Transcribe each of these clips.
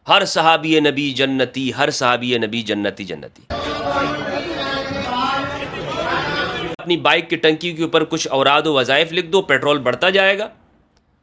ہر صحابی نبی جنتی، ہر صحابی نبی جنتی جنتی۔ اپنی بائک کی ٹنکی کے اوپر کچھ اوراد و وظائف لکھ دو، پیٹرول بڑھتا جائے گا،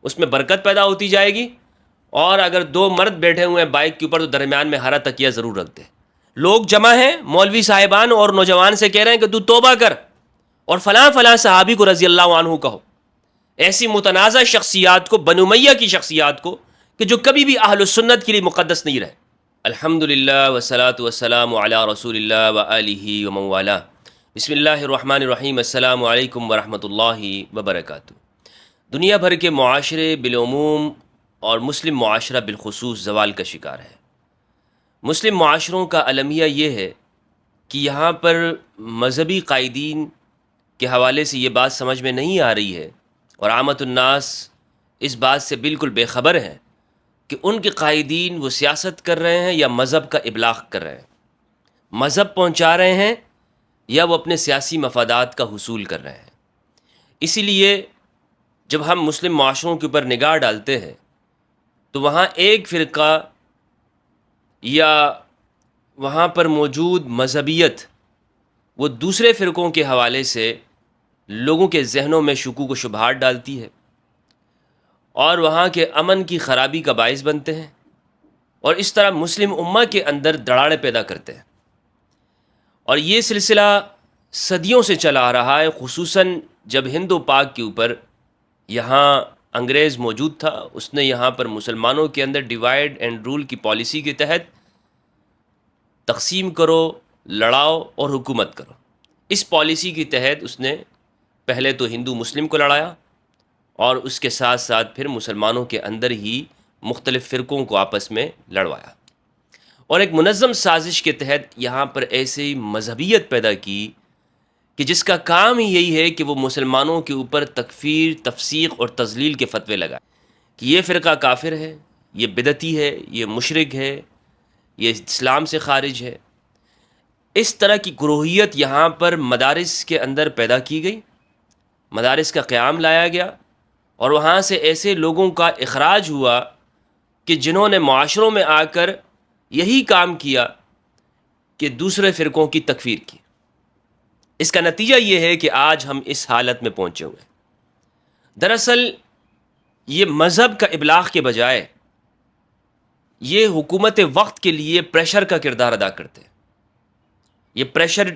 اس میں برکت پیدا ہوتی جائے گی۔ اور اگر دو مرد بیٹھے ہوئے ہیں بائک کے اوپر تو درمیان میں ہرا تکیہ ضرور رکھ دے۔ لوگ جمع ہیں، مولوی صاحبان اور نوجوان سے کہہ رہے ہیں کہ تو توبہ کر اور فلاں فلاں صحابی کو رضی اللہ عنہ کہو، ایسی متنازع شخصیات کو، بنو امیہ کی شخصیات کو، کہ جو کبھی بھی اہل السنت کے لیے مقدس نہیں رہے۔ الحمدللہ والصلاة والسلام علی رسول اللہ وآلہ ومن والاه۔ بسم اللہ الرحمن الرحیم۔ السلام علیکم ورحمۃ اللہ وبرکاتہ۔ دنیا بھر کے معاشرے بالعموم اور مسلم معاشرہ بالخصوص زوال کا شکار ہے۔ مسلم معاشروں کا المیہ یہ ہے کہ یہاں پر مذہبی قائدین کے حوالے سے یہ بات سمجھ میں نہیں آ رہی ہے، اور عامۃ الناس اس بات سے بالکل بے خبر ہیں کہ ان کے قائدین وہ سیاست کر رہے ہیں یا مذہب کا ابلاغ کر رہے ہیں، مذہب پہنچا رہے ہیں یا وہ اپنے سیاسی مفادات کا حصول کر رہے ہیں۔ اسی لیے جب ہم مسلم معاشروں کے اوپر نگاہ ڈالتے ہیں تو وہاں ایک فرقہ یا وہاں پر موجود مذہبیت وہ دوسرے فرقوں کے حوالے سے لوگوں کے ذہنوں میں شکوک و شبہات ڈالتی ہے، اور وہاں کے امن کی خرابی کا باعث بنتے ہیں، اور اس طرح مسلم امہ کے اندر دراڑیں پیدا کرتے ہیں۔ اور یہ سلسلہ صدیوں سے چلا آ رہا ہے، خصوصاً جب ہند و پاک کے اوپر یہاں انگریز موجود تھا، اس نے یہاں پر مسلمانوں کے اندر ڈیوائیڈ اینڈ رول کی پالیسی کے تحت تقسیم کرو، لڑاؤ اور حکومت کرو، اس پالیسی کے تحت اس نے پہلے تو ہندو مسلم کو لڑایا، اور اس کے ساتھ ساتھ پھر مسلمانوں کے اندر ہی مختلف فرقوں کو آپس میں لڑوایا، اور ایک منظم سازش کے تحت یہاں پر ایسی مذہبیت پیدا کی کہ جس کا کام ہی یہی ہے کہ وہ مسلمانوں کے اوپر تکفیر، تفسیق اور تضلیل کے فتوے لگائے کہ یہ فرقہ کافر ہے، یہ بدعتی ہے، یہ مشرک ہے، یہ اسلام سے خارج ہے۔ اس طرح کی گروہیت یہاں پر مدارس کے اندر پیدا کی گئی، مدارس کا قیام لایا گیا، اور وہاں سے ایسے لوگوں کا اخراج ہوا کہ جنہوں نے معاشروں میں آ کر یہی کام کیا کہ دوسرے فرقوں کی تکفیر کی۔ اس کا نتیجہ یہ ہے کہ آج ہم اس حالت میں پہنچے ہوئے ہیں۔ دراصل یہ مذہب کا ابلاغ کے بجائے یہ حکومت وقت کے لیے پریشر کا کردار ادا کرتے ہیں۔ یہ پریشر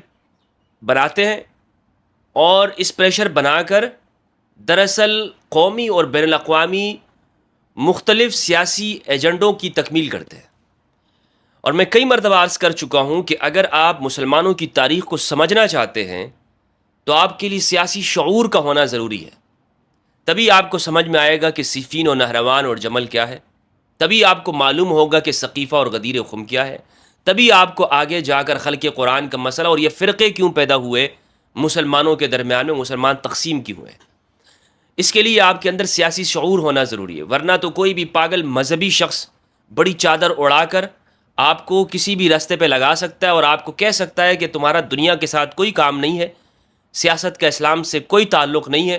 بناتے ہیں، اور اس پریشر بنا کر دراصل قومی اور بین الاقوامی مختلف سیاسی ایجنڈوں کی تکمیل کرتے ہیں۔ اور میں کئی مرتبہ عرض کر چکا ہوں کہ اگر آپ مسلمانوں کی تاریخ کو سمجھنا چاہتے ہیں تو آپ کے لیے سیاسی شعور کا ہونا ضروری ہے۔ تبھی آپ کو سمجھ میں آئے گا کہ صفین و نہروان اور جمل کیا ہے، تبھی آپ کو معلوم ہوگا کہ سقیفہ اور غدیر خم کیا ہے، تبھی آپ کو آگے جا کر خلق قرآن کا مسئلہ اور یہ فرقے کیوں پیدا ہوئے مسلمانوں کے درمیان میں، مسلمان تقسیم کیوں ہوئے۔ اس کے لیے آپ کے اندر سیاسی شعور ہونا ضروری ہے، ورنہ تو کوئی بھی پاگل مذہبی شخص بڑی چادر اڑا کر آپ کو کسی بھی راستے پہ لگا سکتا ہے، اور آپ کو کہہ سکتا ہے کہ تمہارا دنیا کے ساتھ کوئی کام نہیں ہے، سیاست کا اسلام سے کوئی تعلق نہیں ہے،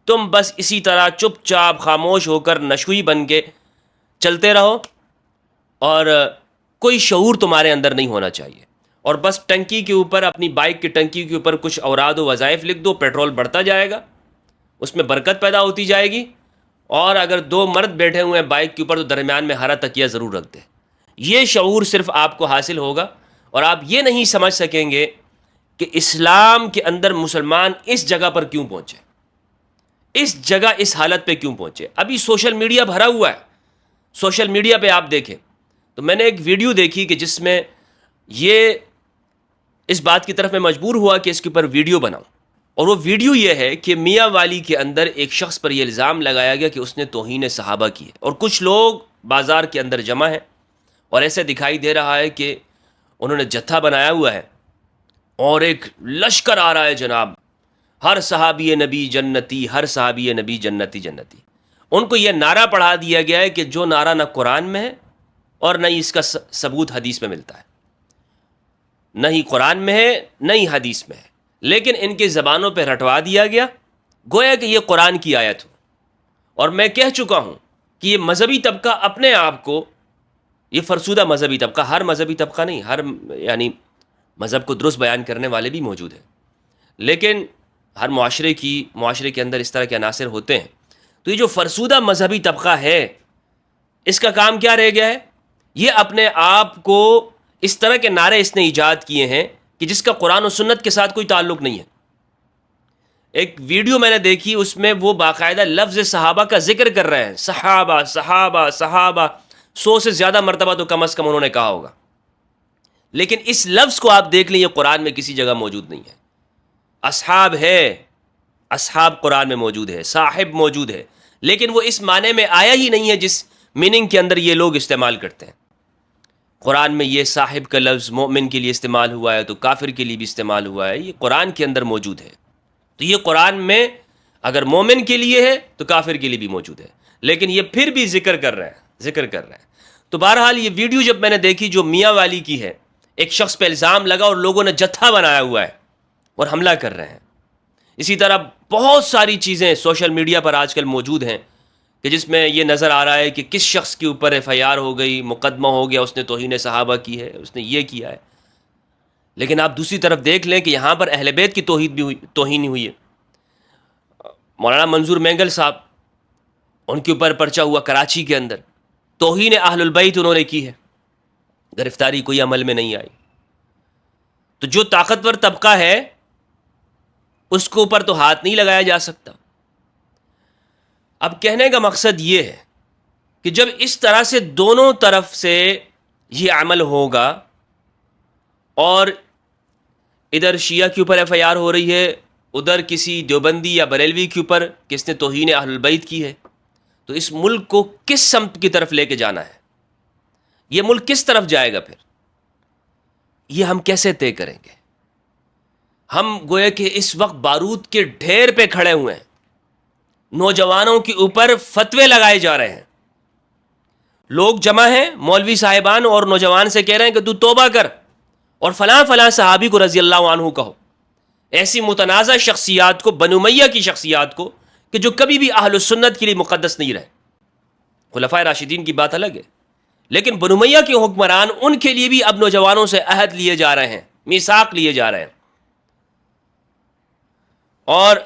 تم بس اسی طرح چپ چاپ خاموش ہو کر نشوئی بن کے چلتے رہو، اور کوئی شعور تمہارے اندر نہیں ہونا چاہیے، اور بس ٹنکی کے اوپر، اپنی بائک کی ٹنکی کے اوپر کچھ اوراد و وظائف لکھ دو، پیٹرول بڑھتا جائے گا، اس میں برکت پیدا ہوتی جائے گی، اور اگر دو مرد بیٹھے ہوئے ہیں بائک کے اوپر تو درمیان میں ہرا تکیہ ضرور رکھ دے۔ یہ شعور صرف آپ کو حاصل ہوگا، اور آپ یہ نہیں سمجھ سکیں گے کہ اسلام کے اندر مسلمان اس جگہ پر کیوں پہنچے، اس جگہ اس حالت پہ کیوں پہنچے۔ ابھی سوشل میڈیا بھرا ہوا ہے، سوشل میڈیا پہ آپ دیکھیں تو میں نے ایک ویڈیو دیکھی کہ جس میں یہ اس بات کی طرف میں مجبور ہوا کہ اس کے اوپر ویڈیو بناؤں، اور وہ ویڈیو یہ ہے کہ میاں والی کے اندر ایک شخص پر یہ الزام لگایا گیا کہ اس نے توہین صحابہ کی ہے، اور کچھ لوگ بازار کے اندر جمع ہیں، اور ایسے دکھائی دے رہا ہے کہ انہوں نے جتھا بنایا ہوا ہے اور ایک لشکر آ رہا ہے، جناب ہر صحابی نبی جنتی، ہر صحابی نبی جنتی جنتی۔ ان کو یہ نعرہ پڑھا دیا گیا ہے کہ جو نعرہ نہ قرآن میں ہے اور نہ ہی اس کا ثبوت حدیث میں ملتا ہے، نہ ہی قرآن میں ہے نہ ہی حدیث میں ہے، لیکن ان کے زبانوں پہ رٹوا دیا گیا گویا کہ یہ قرآن کی آیت ہو۔ اور میں کہہ چکا ہوں کہ یہ مذہبی طبقہ اپنے آپ کو یہ فرسودہ مذہبی طبقہ، ہر مذہبی طبقہ نہیں، ہر یعنی مذہب کو درست بیان کرنے والے بھی موجود ہیں، لیکن ہر معاشرے کے اندر اس طرح کے عناصر ہوتے ہیں. تو یہ جو فرسودہ مذہبی طبقہ ہے، اس کا کام کیا رہ گیا ہے؟ یہ اپنے آپ کو اس طرح کے نعرے اس نے ایجاد کیے ہیں کہ جس کا قرآن و سنت کے ساتھ کوئی تعلق نہیں ہے. ایک ویڈیو میں نے دیکھی، اس میں وہ باقاعدہ لفظ صحابہ کا ذکر کر رہے ہیں، صحابہ صحابہ صحابہ، 100 سے زیادہ مرتبہ تو کم از کم انہوں نے کہا ہوگا، لیکن اس لفظ کو آپ دیکھ لیں، یہ قرآن میں کسی جگہ موجود نہیں ہے. اصحاب ہے، اصحاب قرآن میں موجود ہے، صاحب موجود ہے، لیکن وہ اس معنی میں آیا ہی نہیں ہے جس میننگ کے اندر یہ لوگ استعمال کرتے ہیں. قرآن میں یہ صاحب کا لفظ مومن کے لیے استعمال ہوا ہے تو کافر کے لیے بھی استعمال ہوا ہے، یہ قرآن کے اندر موجود ہے. تو یہ قرآن میں اگر مومن کے لیے ہے تو کافر کے لیے بھی موجود ہے، لیکن یہ پھر بھی ذکر کر رہے ہیں. تو بہرحال یہ ویڈیو جب میں نے دیکھی جو میاں والی کی ہے، ایک شخص پہ الزام لگا اور لوگوں نے جتھا بنایا ہوا ہے اور حملہ کر رہے ہیں. اسی طرح بہت ساری چیزیں سوشل میڈیا پر آج کل موجود ہیں کہ جس میں یہ نظر آ رہا ہے کہ کس شخص کے اوپر FIR ہو گئی، مقدمہ ہو گیا، اس نے توہین صحابہ کی ہے، اس نے یہ کیا ہے. لیکن آپ دوسری طرف دیکھ لیں کہ یہاں پر اہل بیت کی توہین ہوئی ہے. مولانا منظور مینگل صاحب، ان کے اوپر پرچہ ہوا کراچی کے اندر، توہین اہل البیت انہوں نے کی ہے، گرفتاری کوئی عمل میں نہیں آئی. تو جو طاقتور طبقہ ہے اس کے اوپر تو ہاتھ نہیں لگایا جا سکتا. اب کہنے کا مقصد یہ ہے کہ جب اس طرح سے دونوں طرف سے یہ عمل ہوگا اور ادھر شیعہ کے اوپر FIR ہو رہی ہے، ادھر کسی دیوبندی یا بریلوی کے اوپر کس نے توہین اہل البیت کی ہے، تو اس ملک کو کس سمت کی طرف لے کے جانا ہے؟ یہ ملک کس طرف جائے گا پھر؟ یہ ہم کیسے طے کریں گے؟ ہم گویا کہ اس وقت بارود کے ڈھیر پہ کھڑے ہوئے ہیں، نوجوانوں کے اوپر فتوے لگائے جا رہے ہیں. لوگ جمع ہیں، مولوی صاحبان اور نوجوان سے کہہ رہے ہیں کہ تو توبہ کر اور فلاں فلاں صحابی کو رضی اللہ عنہ کہو. ایسی متنازع شخصیات کو، بنو امیہ کی شخصیات کو، کہ جو کبھی بھی اہل السنت کے لیے مقدس نہیں رہے. خلفائے راشدین کی بات الگ ہے، لیکن بنو امیہ کے حکمران، ان کے لیے بھی اب نوجوانوں سے عہد لیے جا رہے ہیں، میثاق لیے جا رہے ہیں. اور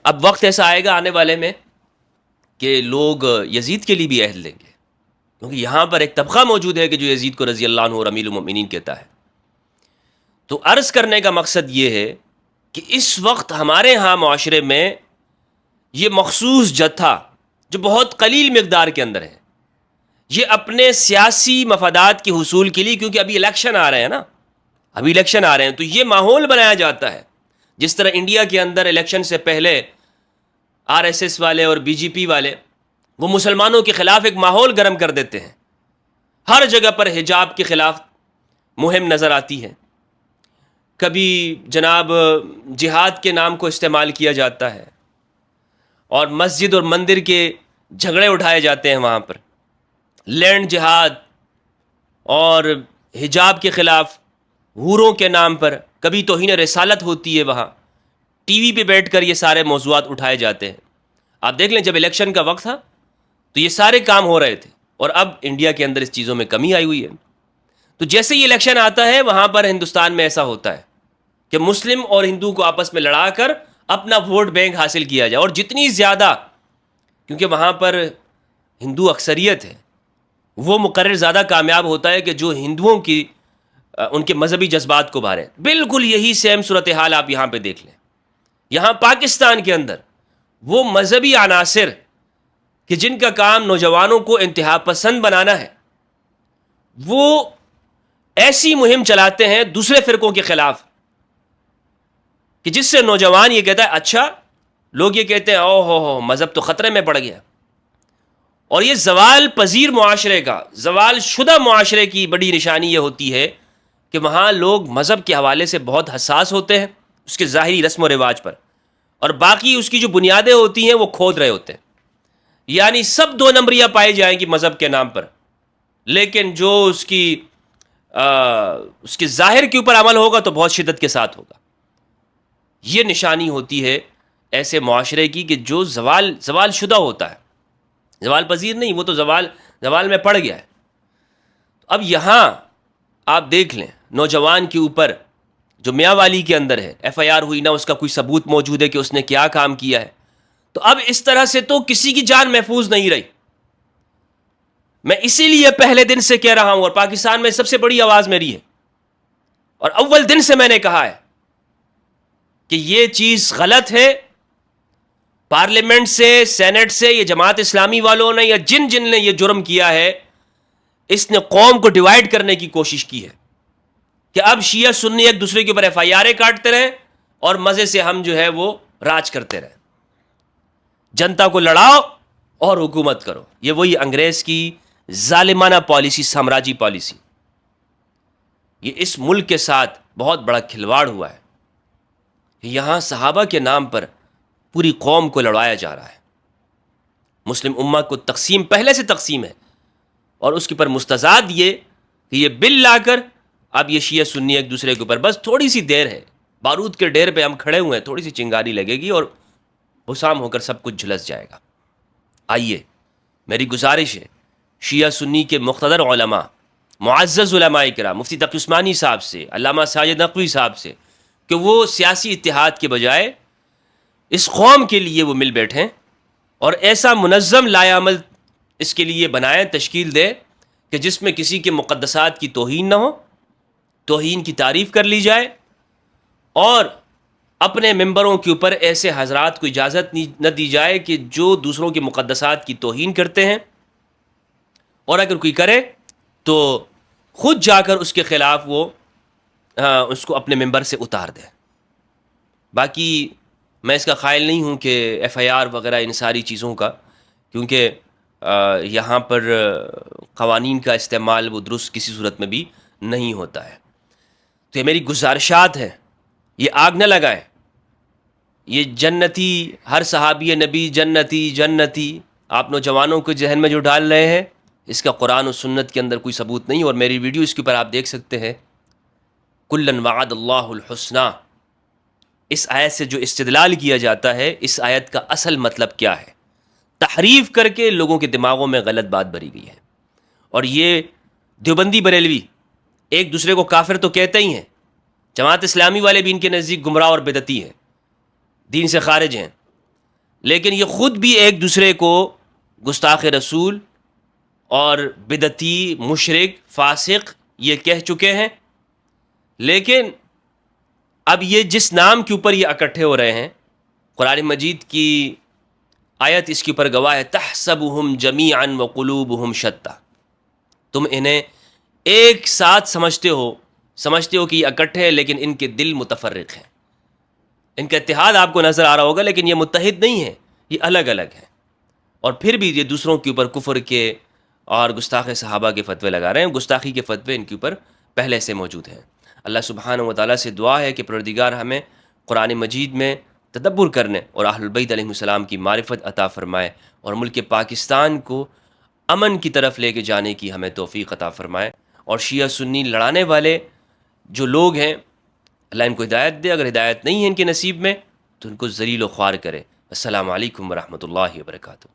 اب وقت ایسا آئے گا آنے والے میں کہ لوگ یزید کے لیے بھی عہد لیں گے، کیونکہ یہاں پر ایک طبقہ موجود ہے کہ جو یزید کو رضی اللہ عنہ اور امیر المؤمنین کہتا ہے. تو عرض کرنے کا مقصد یہ ہے کہ اس وقت ہمارے ہاں معاشرے میں یہ مخصوص جتھا جو بہت قلیل مقدار کے اندر ہے، یہ اپنے سیاسی مفادات کے حصول کے لیے، کیونکہ ابھی الیکشن آ رہے ہیں نا، ابھی الیکشن آ رہے ہیں، تو یہ ماحول بنایا جاتا ہے. جس طرح انڈیا کے اندر الیکشن سے پہلے RSS والے اور BJP والے وہ مسلمانوں کے خلاف ایک ماحول گرم کر دیتے ہیں، ہر جگہ پر حجاب کے خلاف مہم نظر آتی ہے، کبھی جناب جہاد کے نام کو استعمال کیا جاتا ہے اور مسجد اور مندر کے جھگڑے اٹھائے جاتے ہیں وہاں پر، لینڈ جہاد اور حجاب کے خلاف حوروں کے نام پر کبھی توہین رسالت ہوتی ہے، وہاں ٹی وی پہ بیٹھ کر یہ سارے موضوعات اٹھائے جاتے ہیں. آپ دیکھ لیں جب الیکشن کا وقت تھا تو یہ سارے کام ہو رہے تھے، اور اب انڈیا کے اندر اس چیزوں میں کمی آئی ہوئی ہے. تو جیسے ہی الیکشن آتا ہے وہاں پر ہندوستان میں ایسا ہوتا ہے کہ مسلم اور ہندو کو آپس میں لڑا کر اپنا ووٹ بینک حاصل کیا جائے، اور جتنی زیادہ، کیونکہ وہاں پر ہندو اکثریت ہے، وہ مقرر زیادہ کامیاب ہوتا ہے کہ جو ہندوؤں کی ان کے مذہبی جذبات کو بھارے. بالکل یہی سیم صورتحال آپ یہاں پہ دیکھ لیں. یہاں پاکستان کے اندر وہ مذہبی عناصر کہ جن کا کام نوجوانوں کو انتہا پسند بنانا ہے، وہ ایسی مہم چلاتے ہیں دوسرے فرقوں کے خلاف کہ جس سے نوجوان یہ کہتا ہے، اچھا، لوگ یہ کہتے ہیں او ہو مذہب تو خطرے میں پڑ گیا. اور یہ زوال پذیر معاشرے کا، زوال شدہ معاشرے کی بڑی نشانی یہ ہوتی ہے کہ وہاں لوگ مذہب کے حوالے سے بہت حساس ہوتے ہیں، اس کے ظاہری رسم و رواج پر، اور باقی اس کی جو بنیادیں ہوتی ہیں وہ کھود رہے ہوتے ہیں. یعنی سب 2 نمبریاں پائی جائیں گی مذہب کے نام پر، لیکن جو اس کے ظاہر کے اوپر عمل ہوگا تو بہت شدت کے ساتھ ہوگا. یہ نشانی ہوتی ہے ایسے معاشرے کی کہ جو زوال شدہ ہوتا ہے، زوال پذیر نہیں، وہ تو زوال میں پڑ گیا ہے. اب یہاں آپ دیکھ لیں نوجوان کے اوپر جو میاں والی کے اندر ہے ایف آئی آر ہوئی نہ، اس کا کوئی ثبوت موجود ہے کہ اس نے کیا کام کیا ہے. تو اب اس طرح سے تو کسی کی جان محفوظ نہیں رہی. میں اسی لیے پہلے دن سے کہہ رہا ہوں، اور پاکستان میں سب سے بڑی آواز میری ہے، اور اول دن سے میں نے کہا ہے کہ یہ چیز غلط ہے. پارلیمنٹ سے، سینٹ سے، یہ جماعت اسلامی والوں نے یا جن نے یہ جرم کیا ہے، اس نے قوم کو ڈیوائیڈ کرنے کی کوشش کی ہے کہ اب شیعہ سنی ایک دوسرے کے اوپر ایف آئی آریں کاٹتے رہیں اور مزے سے ہم جو ہے وہ راج کرتے رہیں. جنتا کو لڑاؤ اور حکومت کرو. یہ وہی انگریز کی ظالمانہ پالیسی، سامراجی پالیسی. یہ اس ملک کے ساتھ بہت بڑا کھلواڑ ہوا ہے. یہاں صحابہ کے نام پر پوری قوم کو لڑایا جا رہا ہے. مسلم امہ کو تقسیم، پہلے سے تقسیم ہے، اور اس کے اوپر مستضاد یہ کہ یہ بل لا کر اب یہ شیعہ سنی ایک دوسرے کے اوپر، بس تھوڑی سی دیر ہے، بارود کے ڈھیر پہ ہم کھڑے ہوئے ہیں، تھوڑی سی چنگاری لگے گی اور حسام ہو کر سب کچھ جھلس جائے گا. آئیے، میری گزارش ہے شیعہ سنی کے مقتدر علماء، معزز علماء کرام، مفتی تقی عثمانی صاحب سے، علامہ ساجد نقوی صاحب سے، کہ وہ سیاسی اتحاد کے بجائے اس قوم کے لیے وہ مل بیٹھیں اور ایسا منظم لائے عمل اس کے لیے بنائیں، تشکیل دے کہ جس میں کسی کے مقدسات کی توہین نہ ہو، توہین کی تعریف کر لی جائے، اور اپنے ممبروں کے اوپر ایسے حضرات کو اجازت نہ دی جائے کہ جو دوسروں کے مقدسات کی توہین کرتے ہیں، اور اگر کوئی کرے تو خود جا کر اس کے خلاف وہ اس کو اپنے ممبر سے اتار دے. باقی میں اس کا قائل نہیں ہوں کہ ایف آئی آر وغیرہ ان ساری چیزوں کا، کیونکہ یہاں پر قوانین کا استعمال وہ درست کسی صورت میں بھی نہیں ہوتا ہے. تو یہ میری گزارشات ہیں، یہ آگ نہ لگائیں. یہ جنتی، ہر صحابی نبی جنتی جنتی، آپ نوجوانوں کے ذہن میں جو ڈال رہے ہیں، اس کا قرآن و سنت کے اندر کوئی ثبوت نہیں. اور میری ویڈیو اس کے اوپر آپ دیکھ سکتے ہیں. کلن وعد اللہ الحسنہ، اس آیت سے جو استدلال کیا جاتا ہے، اس آیت کا اصل مطلب کیا ہے، تحریف کر کے لوگوں کے دماغوں میں غلط بات بھری گئی ہے. اور یہ دیوبندی بریلوی ایک دوسرے کو کافر تو کہتے ہی ہیں، جماعت اسلامی والے بھی ان کے نزدیک گمراہ اور بدعتی ہیں، دین سے خارج ہیں، لیکن یہ خود بھی ایک دوسرے کو گستاخ رسول اور بدعتی، مشرک، فاسق یہ کہہ چکے ہیں. لیکن اب یہ جس نام کے اوپر یہ اکٹھے ہو رہے ہیں، قرآن مجید کی آیت اس کے اوپر گواہ ہے، تحسبهم جمیعا وقلوبهم شتیٰ. تم انہیں ایک ساتھ سمجھتے ہو کہ یہ اکٹھے ہیں، لیکن ان کے دل متفرق ہیں. ان کا اتحاد آپ کو نظر آ رہا ہوگا، لیکن یہ متحد نہیں ہیں، یہ الگ الگ ہیں. اور پھر بھی یہ دوسروں کے اوپر کفر کے اور گستاخ صحابہ کے فتوے لگا رہے ہیں. گستاخی کے فتوے ان کے اوپر پہلے سے موجود ہیں. اللہ سبحانہ و تعالیٰ سے دعا ہے کہ پروردگار ہمیں قرآن مجید میں تدبر کرنے اور اہل البیت علیہ السلام کی معرفت عطا فرمائے، اور ملک پاکستان کو امن کی طرف لے کے جانے کی ہمیں توفیق عطا فرمائے. اور شیعہ سنی لڑانے والے جو لوگ ہیں، اللہ ان کو ہدایت دے. اگر ہدایت نہیں ہے ان کے نصیب میں تو ان کو ذلیل و خوار کرے. السلام علیکم ورحمۃ اللہ وبرکاتہ.